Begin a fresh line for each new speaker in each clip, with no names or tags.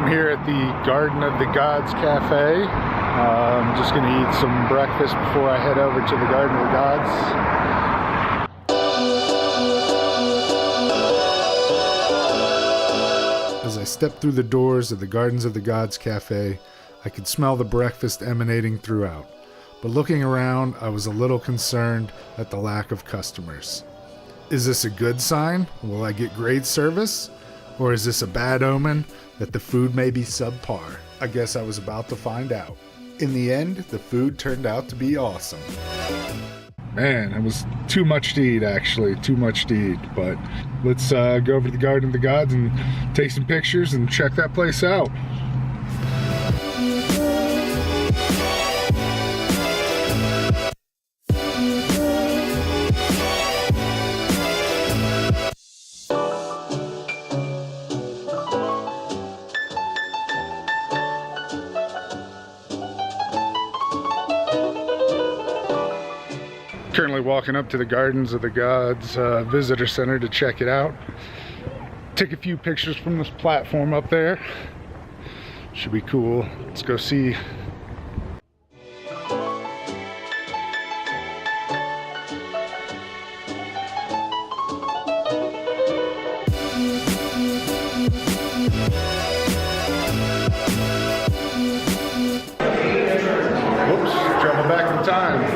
I'm here at the Garden of the Gods Cafe. I'm just going to eat some breakfast before I head over to the Garden of the Gods. As I stepped through the doors of the Gardens of the Gods Cafe, I could smell the breakfast emanating throughout. But looking around, I was a little concerned at the lack of customers. Is this a good sign? Will I get great service? Or is this a bad omen that the food may be subpar? I guess I was about to find out. In the end, the food turned out to be awesome. Man, it was too much to eat, actually. Too much to eat. But let's go over to the Garden of the Gods and take some pictures and check that place out. Currently walking up to the Gardens of the Gods Visitor Center to check it out. Take a few pictures from this platform up there. Should be cool. Let's go see. Whoops, travel back in time.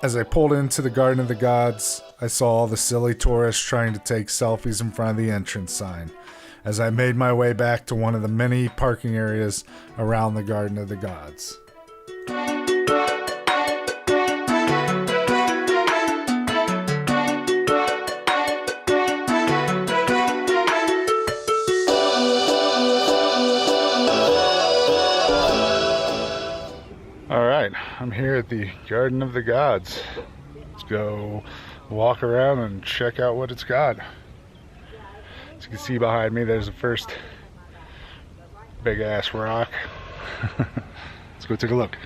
As I pulled into the Garden of the Gods, I saw all the silly tourists trying to take selfies in front of the entrance sign as I made my way back to one of the many parking areas around the Garden of the Gods. Alright, I'm here at the Garden of the Gods. Let's go walk around and check out what it's got. As you can see behind me, there's the first big ass rock. Let's go take a look.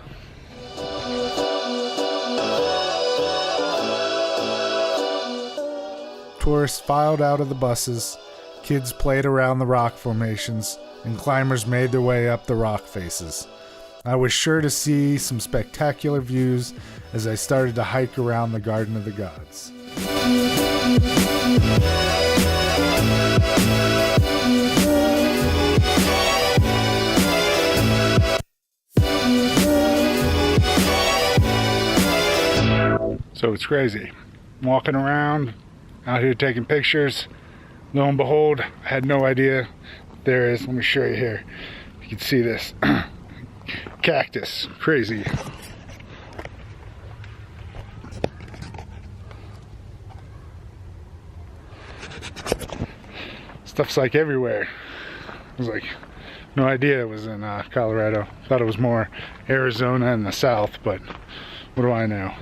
Tourists filed out of the buses, kids played around the rock formations, and climbers made their way up the rock faces. I was sure to see some spectacular views as I started to hike around the Garden of the Gods. So it's crazy. I'm walking around, out here taking pictures. Lo and behold, I had no idea. There is, let me show you here. You can see this. Cactus, crazy. Stuff's like everywhere. I was like, no idea it was in Colorado. Thought it was more Arizona and the South, but what do I know?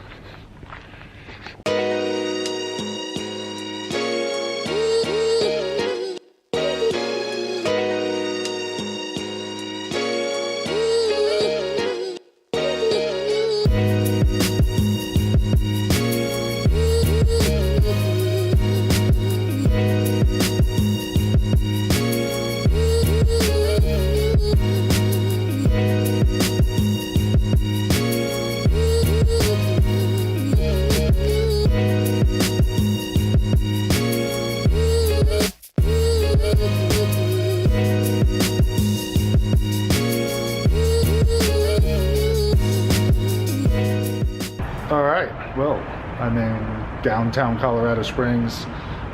Well, I'm in downtown Colorado Springs,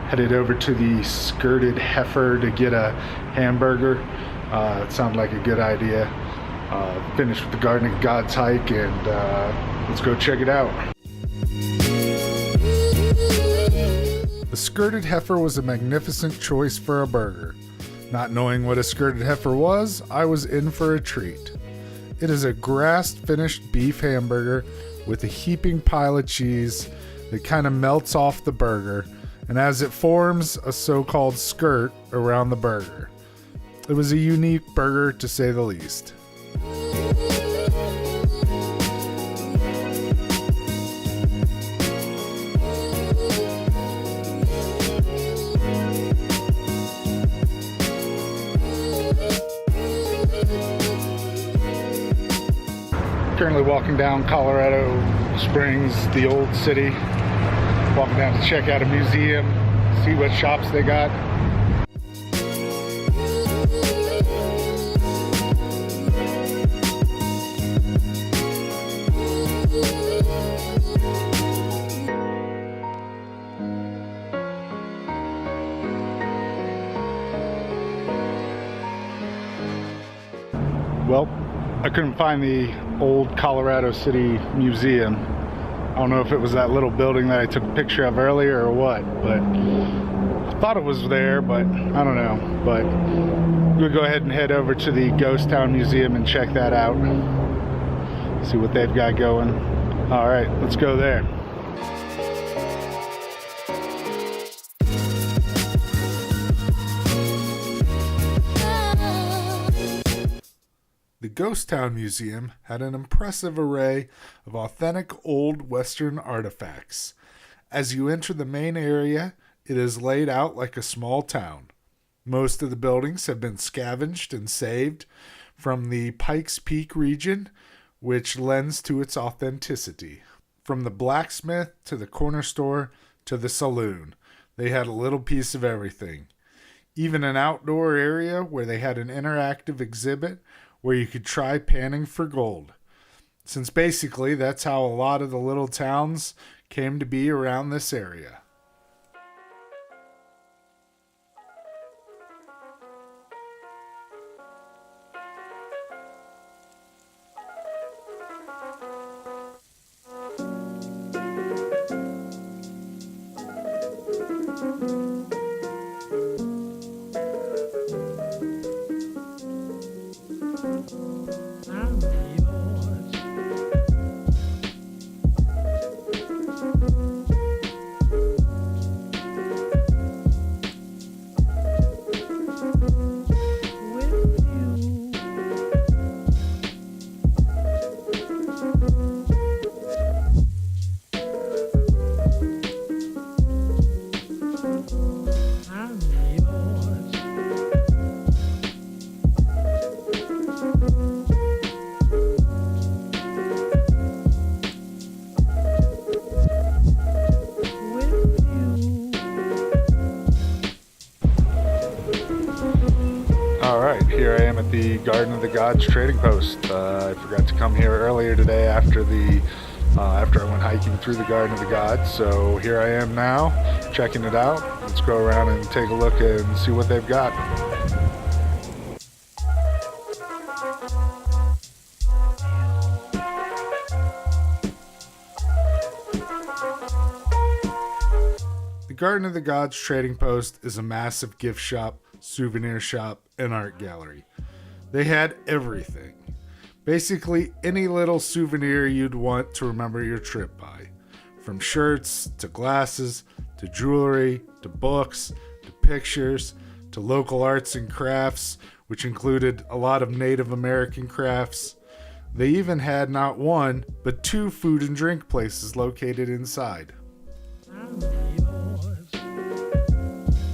headed over to the Skirted Heifer to get a hamburger. It sounded like a good idea. Finished with the Garden of Gods hike, and let's go check it out. The Skirted Heifer was a magnificent choice for a burger. Not knowing what a Skirted Heifer was, I was in for a treat. It is a grass-finished beef hamburger with a heaping pile of cheese, It kind of melts off the burger, and as it forms a so-called skirt around the burger. It was a unique burger, to say the least. Currently walking down Colorado Springs, the old city. Walking down to check out a museum, see what shops they got. Well, I couldn't find the old Colorado City Museum. I don't know if it was that little building that I took a picture of earlier or what, but I thought it was there, but I don't know. But we'll go ahead and head over to the Ghost Town Museum and check that out. See what they've got going. All right, let's go there. The Ghost Town Museum had an impressive array of authentic old Western artifacts. As you enter the main area, it is laid out like a small town. Most of the buildings have been scavenged and saved from the Pikes Peak region, which lends to its authenticity. From the blacksmith to the corner store to the saloon, they had a little piece of everything. Even an outdoor area where they had an interactive exhibit where you could try panning for gold. Since basically that's how a lot of the little towns came to be around this area. Alright, here I am at the Garden of the Gods trading post. I forgot to come here earlier today after I went hiking through the Garden of the Gods, so here I am now, checking it out. Let's go around and take a look and see what they've got. The Garden of the Gods trading post is a massive gift shop, souvenir shop, and art gallery. They had everything. Basically any little souvenir you'd want to remember your trip by. From shirts, to glasses, to jewelry, to books, to pictures, to local arts and crafts, which included a lot of Native American crafts. They even had not one, but 2 food and drink places located inside.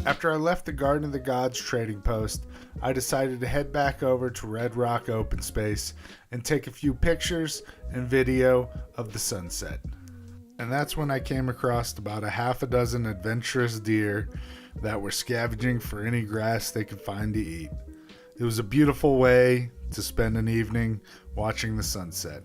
After I left the Garden of the Gods trading post, I decided to head back over to Red Rock Open Space and take a few pictures and video of the sunset. And that's when I came across about a half a dozen adventurous deer that were scavenging for any grass they could find to eat. It was a beautiful way to spend an evening watching the sunset.